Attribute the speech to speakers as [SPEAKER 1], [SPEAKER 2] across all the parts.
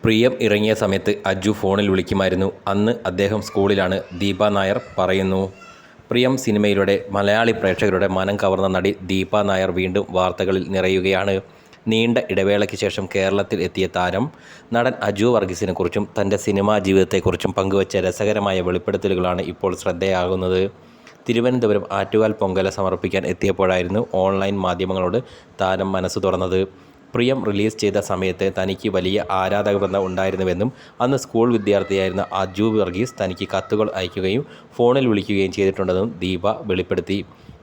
[SPEAKER 1] പ്രിയം ഇറങ്ങിയ സമയത്ത് അജു ഫോണിൽ വിളിക്കുമായിരുന്നു. അന്ന് അദ്ദേഹം സ്കൂളിലാണ്. ദീപ നായർ പറയുന്നു. പ്രിയം സിനിമയിലൂടെ മലയാളി പ്രേക്ഷകരുടെ മനം കവർന്ന നടി ദീപ നായർ വീണ്ടും വാർത്തകളിൽ നിറയുകയാണ്. നീണ്ട ഇടവേളയ്ക്ക് ശേഷം കേരളത്തിൽ എത്തിയ താരം നടൻ അജു വർഗീസിനെക്കുറിച്ചും തൻ്റെ സിനിമാ ജീവിതത്തെക്കുറിച്ചും പങ്കുവച്ച രസകരമായ വെളിപ്പെടുത്തലുകളാണ് ഇപ്പോൾ ശ്രദ്ധേയമാകുന്നത്. തിരുവനന്തപുരം ആറ്റുകാൽ പൊങ്കാല സമർപ്പിക്കാൻ എത്തിയപ്പോഴായിരുന്നു ഓൺലൈൻ മാധ്യമങ്ങളോട് താരം മനസ്സ് തുറന്നത്. പ്രിയം റിലീസ് ചെയ്ത സമയത്ത് തനിക്ക് വലിയ ആരാധക വൃന്ദം ഉണ്ടായിരുന്നുവെന്നും അന്ന് സ്കൂൾ വിദ്യാർത്ഥിയായിരുന്ന അജു വർഗീസ് തനിക്ക് കത്തുകൾ അയക്കുകയും ഫോണിൽ വിളിക്കുകയും ചെയ്തിട്ടുണ്ടെന്നും ദീപ വെളിപ്പെടുത്തി.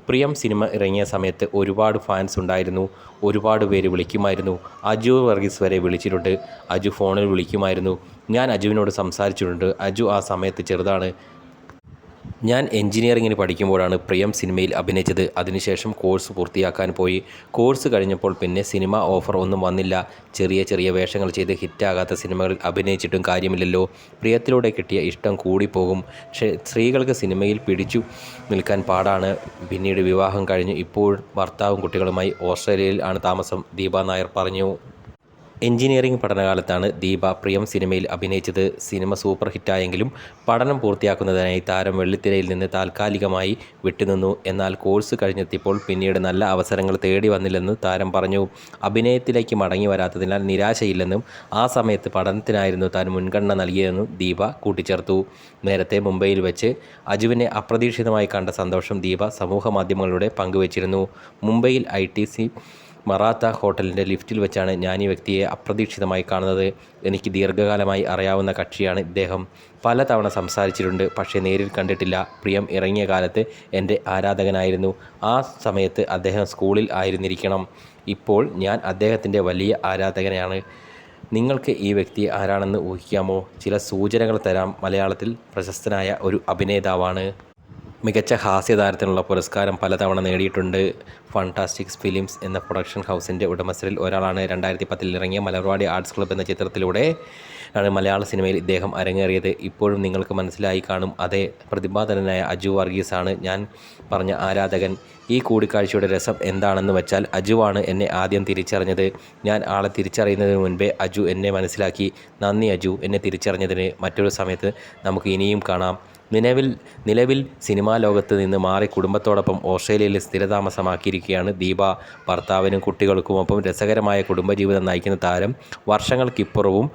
[SPEAKER 1] പ്രിയം സിനിമ ഇറങ്ങിയ സമയത്ത് ഒരുപാട് ഫാൻസ് ഉണ്ടായിരുന്നു. ഒരുപാട് പേര് വിളിക്കുമായിരുന്നു. അജു വർഗീസ് വരെ വിളിച്ചിട്ടുണ്ട്. അജു ഫോണിൽ വിളിക്കുമായിരുന്നു. ഞാൻ അജുവിനോട് സംസാരിച്ചിട്ടുണ്ട്. അജു ആ സമയത്ത് ചെറുതാണ്. ഞാൻ എഞ്ചിനീയറിങ്ങിന് പഠിക്കുമ്പോഴാണ് പ്രിയം സിനിമയിൽ അഭിനയിച്ചത്. അതിനുശേഷം കോഴ്സ് പൂർത്തിയാക്കാൻ പോയി. കോഴ്സ് കഴിഞ്ഞപ്പോൾ പിന്നെ സിനിമ ഓഫർ ഒന്നും വന്നില്ല. ചെറിയ ചെറിയ വേഷങ്ങൾ ചെയ്ത് ഹിറ്റാകാത്ത സിനിമകളിൽ അഭിനയിച്ചിട്ടും കാര്യമില്ലല്ലോ. പ്രിയത്തിലൂടെ കിട്ടിയ ഇഷ്ടം കൂടിപ്പോകും. സ്ത്രീകൾക്ക് സിനിമയിൽ പിടിച്ചു നിൽക്കാൻ പാടാണ്. പിന്നീട് വിവാഹം കഴിഞ്ഞു. ഇപ്പോൾ ഭർത്താവും കുട്ടികളുമായി ഓസ്ട്രേലിയയിൽ ആണ് താമസം. ദീപ നായർ പറഞ്ഞു. എഞ്ചിനീയറിംഗ് പഠനകാലത്താണ് ദീപ പ്രിയം സിനിമയിൽ അഭിനയിച്ചത്. സിനിമ സൂപ്പർ ഹിറ്റായെങ്കിലും പഠനം പൂർത്തിയാക്കുന്നതിനായി താരം വെള്ളിത്തിരയിൽ നിന്ന് താൽക്കാലികമായി വിട്ടുനിന്നു. എന്നാൽ കോഴ്സ് കഴിഞ്ഞെത്തിയപ്പോൾ പിന്നീട് നല്ല അവസരങ്ങൾ തേടി വന്നില്ലെന്ന് താരം പറഞ്ഞു. അഭിനയത്തിലേക്ക് മടങ്ങി വരാത്തതിനാൽ നിരാശയില്ലെന്നും ആ സമയത്ത് പഠനത്തിനായിരുന്നു താൻ മുൻഗണന നൽകിയതെന്നും ദീപ കൂട്ടിച്ചേർത്തു. നേരത്തെ മുംബൈയിൽ വെച്ച് അജുവിനെ അപ്രതീക്ഷിതമായി കണ്ട സന്തോഷം ദീപ സമൂഹമാധ്യമങ്ങളിലൂടെ പങ്കുവച്ചിരുന്നു. മുംബൈയിൽ ITC മറാത്ത ഹോട്ടലിൻ്റെ ലിഫ്റ്റിൽ വെച്ചാണ് ഞാൻ ഈ വ്യക്തിയെ അപ്രതീക്ഷിതമായി കാണുന്നത്. എനിക്ക് ദീർഘകാലമായി അറിയാവുന്ന കക്ഷിയാണ് ഇദ്ദേഹം. പലതവണ സംസാരിച്ചിട്ടുണ്ട്, പക്ഷേ നേരിൽ കണ്ടിട്ടില്ല. പ്രിയം ഇറങ്ങിയ കാലത്ത് എൻ്റെ ആരാധകനായിരുന്നു. ആ സമയത്ത് അദ്ദേഹം സ്കൂളിൽ ആയിരുന്നിരിക്കണം. ഇപ്പോൾ ഞാൻ അദ്ദേഹത്തിൻ്റെ വലിയ ആരാധകനാണ്. നിങ്ങൾക്ക് ഈ വ്യക്തി ആരാണെന്ന് ഊഹിക്കാമോ? ചില സൂചനകൾ തരാം. മലയാളത്തിൽ പ്രശസ്തനായ ഒരു അഭിനേതാവാണ്. മികച്ച ഹാസ്യതാരത്തിനുള്ള പുരസ്കാരം പലതവണ നേടിയിട്ടുണ്ട്. ഫാന്റാസ്റ്റിക്സ് ഫിലിംസ് എന്ന പ്രൊഡക്ഷൻ ഹൗസിൻ്റെ ഉടമസ്ഥരിൽ ഒരാളാണ്. 2010 ഇറങ്ങിയ മലർവാടി ആർട്സ് ക്ലബ്ബ് എന്ന ചിത്രത്തിലൂടെ ആണ് മലയാള സിനിമയിൽ ഇദ്ദേഹം അരങ്ങേറിയത്. ഇപ്പോഴും നിങ്ങൾക്ക് മനസ്സിലായി കാണും. അതേ, പ്രതിഭാധനനായ അജു വർഗീസ് ആണ് ഞാൻ പറഞ്ഞ ആരാധകൻ. ഈ കൂടിക്കാഴ്ചയുടെ രസം എന്താണെന്ന് വെച്ചാൽ അജുവാണ് എന്നെ ആദ്യം തിരിച്ചറിഞ്ഞത്. ഞാൻ ആളെ തിരിച്ചറിയുന്നതിന് മുൻപേ അജു എന്നെ മനസ്സിലാക്കി. നന്ദി അജു, എന്നെ തിരിച്ചറിഞ്ഞതിന്. മറ്റൊരു സമയത്ത് നമുക്ക് ഇനിയും കാണാം. നിലവിൽ സിനിമാ ലോകത്ത് നിന്ന് മാറി കുടുംബത്തോടൊപ്പം ഓസ്ട്രേലിയയിൽ സ്ഥിരതാമസമാക്കിയിരിക്കുകയാണ് ദീപ. ഭർത്താവിനും കുട്ടികൾക്കുമൊപ്പം രസകരമായ കുടുംബജീവിതം നയിക്കുന്ന താരം വർഷങ്ങൾക്കിപ്പുറവും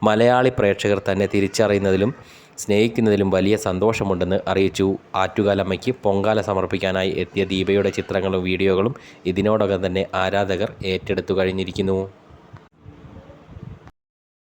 [SPEAKER 1] മലയാളി പ്രേക്ഷകർ തന്നെ തിരിച്ചറിയുന്നതിലും സ്നേഹിക്കുന്നതിലും വലിയ സന്തോഷമുണ്ടെന്ന് അറിയിച്ചു. ആറ്റുകാലമ്മയ്ക്ക് പൊങ്കാല സമർപ്പിക്കാനായി എത്തിയ ദീപയുടെ ചിത്രങ്ങളും വീഡിയോകളും ഇതിനോടകം തന്നെ ആരാധകർ ഏറ്റെടുത്തു കഴിഞ്ഞിരിക്കുന്നു.